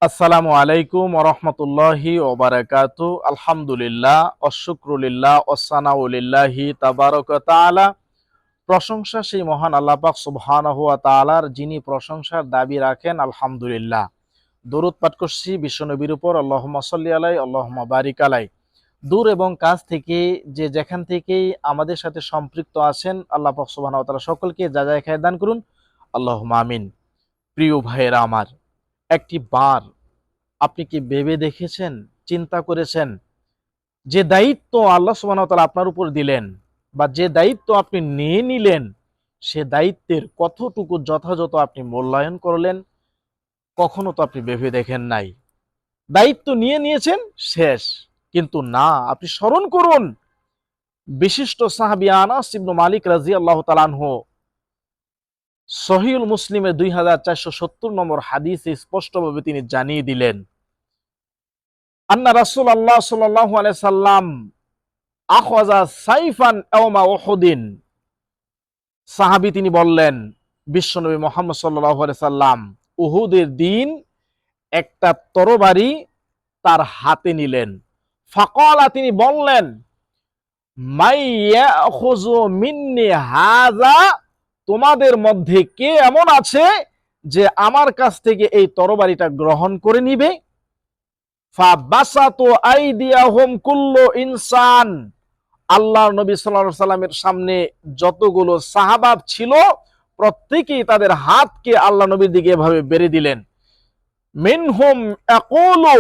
আসসালামু আলাইকুম ওরহমতুল্লাহি ওবারাকাতু। আলহামদুলিল্লাহ, অশুক্রুলিল্লাহ, ওসানাউলিল্লাহি তাবারক তাআলা। প্রশংসা সেই মহান আল্লাহ পাক সুবহানাহু ওয়া তাআলার, যিনি প্রশংসার দাবি রাখেন। আলহামদুলিল্লাহ। দরুদ পাঠ করছি বিশ্বনবীর উপর, আল্লাহুম্মা সাল্লি আলাই, আল্লাহুম্মা বারিক আলাই। দূর এবং কাছ থেকে যে যেখান থেকেই আমাদের সাথে সম্পৃক্ত আছেন, আল্লাহ পাক সুবহানাহু ওয়া তাআলা সকলকে যাজায় খায়ের দান করুন, আল্লাহুম্মা আমিন। প্রিয় ভাইয়েরা আমার, একটি বার আপনি কি ভেবে দেখেছেন, চিন্তা করেছেন, যে দায়িত্ব আল্লাহ সুবহানাহু ওয়া তাআলা আপনার উপর দিলেন বা যে দায়িত্ব আপনি নিয়ে নিলেন, সে দায়িত্বের কতটুকু যথাযথ আপনি মূল্যায়ন করলেন? কখনো তো আপনি ভেবে দেখেন নাই। দায়িত্ব নিয়ে নিয়েছেন, শেষ। কিন্তু না, আপনি স্মরণ করুন, বিশিষ্ট সাহাবী আনাস ইবনে মালিক রাদিয়াল্লাহু তাআলা আনহু সহিহুল মুসলিমে 2470 নম্বর হাদিসে স্পষ্টভাবে তিনি জানিয়ে দিলেন, আন্না রাসূলুল্লাহ সাল্লাল্লাহু আলাইহি সাল্লাম আখাযা সাইফান ইয়াওমা উহুদিন। সাহাবী তিনি বললেন, বিশ্বনবী মুহাম্মদ সাল্লাল্লাহু আলাইহি সাল্লাম উহুদের দিন একটা তরবারি তার হাতে নিলেন। ফাকালা, তিনি বললেন, মাই ইয়াখুযু মিন্নি হাযা, তোমাদের মধ্যে কে এমন আছে যে আমার কাছ থেকে এই তরবারিটা গ্রহণ করে নিবে? ফাবাসাতু আইদিয়াহুম কুল্লু ইনসান। আল্লাহর নবী সাল্লাল্লাহু আলাইহি সাল্লামের সামনে যতগুলো সাহাবা ছিল, প্রত্যেকেই তাদের হাতকে আল্লাহ নবীর দিকে এভাবে বেড়ে দিলেন। মিনহুম ইয়াকুলু,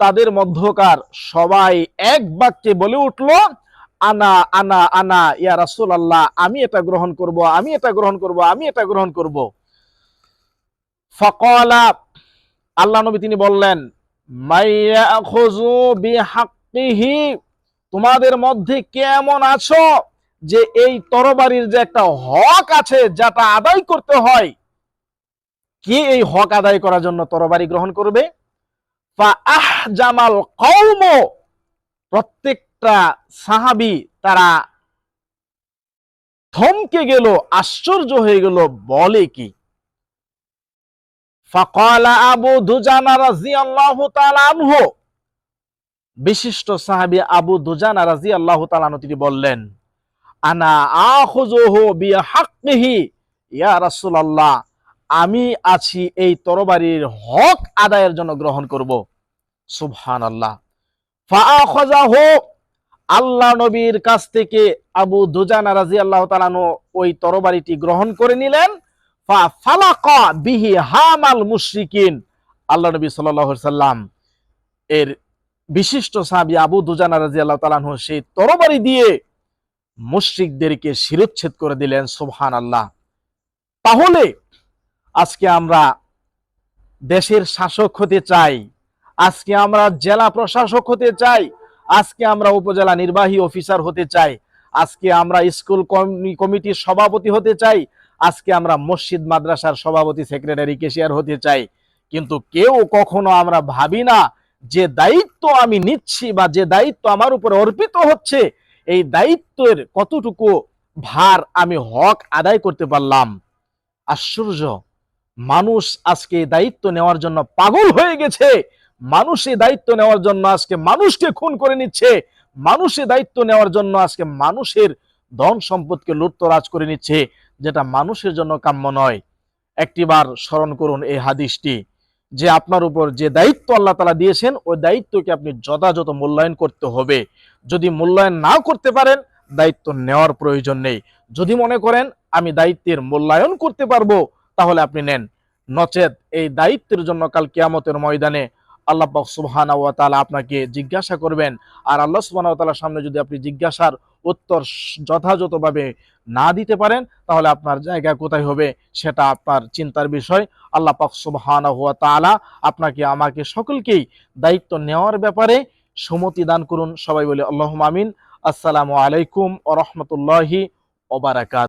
তাদের মধ্যকার সবাই এক বাক্যে বলে উঠল, আনা আনা আনা ইয়া রাসূলুল্লাহ, আমি এটা গ্রহণ করব, আমি এটা গ্রহণ করব, আমি এটা গ্রহণ করব। ফাকালা, আল্লাহ নবী তিনি বললেন, মাইয়াখুযু বিহাক্কিহি, তোমাদের মধ্যে কেমন আছো যে এই তরবারির যে একটা হক আছে, যেটা আদায় করতে হয়, কে এই হক আদায় করার জন্য তরবারি গ্রহণ করবে? ফাআহজামাল কওম, প্রত্যেকটা সাহাবী তারা থমকে গেল, আশ্চর্য হয়ে গেল, বলে কি? ফাকালা আবু দুজানা রাদিয়াল্লাহু তাআলা আনহু, বিশিষ্ট সাহাবী আবু দুজানা রাদিয়াল্লাহু তাআলা আনহু তিনি বললেন, আনা আখুযুহু বিহাক্কিহি ইয়া রাসূলুল্লাহ, আমি আছি এই তরবারির হক আদায়ের জন্য গ্রহণ করব। সুবহানাল্লাহ। ফাআখাযাহু, আল্লাহ নবীর কাছ থেকে আবু দুজানা রাদিয়াল্লাহু তাআলা আনহু ওই তরবারিটি গ্রহণ করে নিলেন। ফালাকা বিহি হামাল মুশরিকিন, আল্লাহ নবী সাল্লাল্লাহু আলাইহি সাল্লাম এর বিশিষ্ট সাহাবী আবু দুজানা রাদিয়াল্লাহু তাআলা আনহু সেই তরবারি দিয়ে মুশরিকদেরকে শিরচ্ছেদ করে দিলেন। সুবহানাল্লাহ। তাহলে আজকে আমরা দেশের শাসক হতে চাই, আজকে আমরা জেলা প্রশাসক হতে চাই, আজকে আমরা উপজেলা নির্বাহী অফিসার হতে চাই, আজকে আমরা স্কুল কমিটির সভাপতি হতে চাই, আজকে আমরা মসজিদ মাদ্রাসার সভাপতি, সেক্রেটারি, ক্যাশিয়ার হতে চাই। কিন্তু কেউ কখনো আমরা ভাবি না যে দায়িত্ব আমি নিচ্ছি বা যে দায়িত্ব আমার উপরে অর্পিত হচ্ছে, এই দায়িত্বের কতটুকু ভার আমি হক আদায় করতে পারলাম। আশ্চর্য, মানুষ আজকে দায়িত্ব নেওয়ার জন্য পাগল হয়ে গেছে। মানুষ এই দায়িত্ব নেওয়ার জন্য আজকে মানুষকে খুন করে নিচ্ছে। মানুষের দায়িত্ব নেওয়ার জন্য আজকে মানুষের ধন সম্পদকে লুটতরাজ করে নিচ্ছে, যেটা মানুষের জন্য কাম্য নয়। একটিবার স্মরণ করুন এই হাদিসটি, যে আপনার উপর যে দায়িত্ব আল্লাহ তাআলা দিয়েছেন, ওই দায়িত্বকে আপনি যথাযথ মূল্যায়ন করতে হবে। যদি মূল্যায়ন না করতে পারেন, দায়িত্ব নেওয়ার প্রয়োজন নেই। যদি মনে করেন আমি দায়িত্বের মূল্যায়ন করতে পারবো, তাহলে আপনি নেন। নচেত এই দায়িত্বের জন্য কাল কিয়ামতের ময়দানে আল্লাহ পাক সুবহানাহু ওয়া তাআলা আপনাকে জিজ্ঞাসা করবেন। আর আল্লাহ সুবহানাহু ওয়া তাআলার সামনে যদি আপনি জিজ্ঞাসার উত্তর যথাযথভাবে না দিতে পারেন, তাহলে আপনার জায়গা কোথায় হবে সেটা আপনার চিন্তার বিষয়। আল্লাহ পাক সুবহানাহু ওয়া তাআলা আপনাকে, আমাকে, সকলকেই দায়িত্ব নেওয়ার ব্যাপারে সম্মতি দান করুন। সবাই বলে আল্লাহুম্মা আমিন। আসসালামু আলাইকুম ওয়া রাহমাতুল্লাহি ওয়া বারাকাতুহু।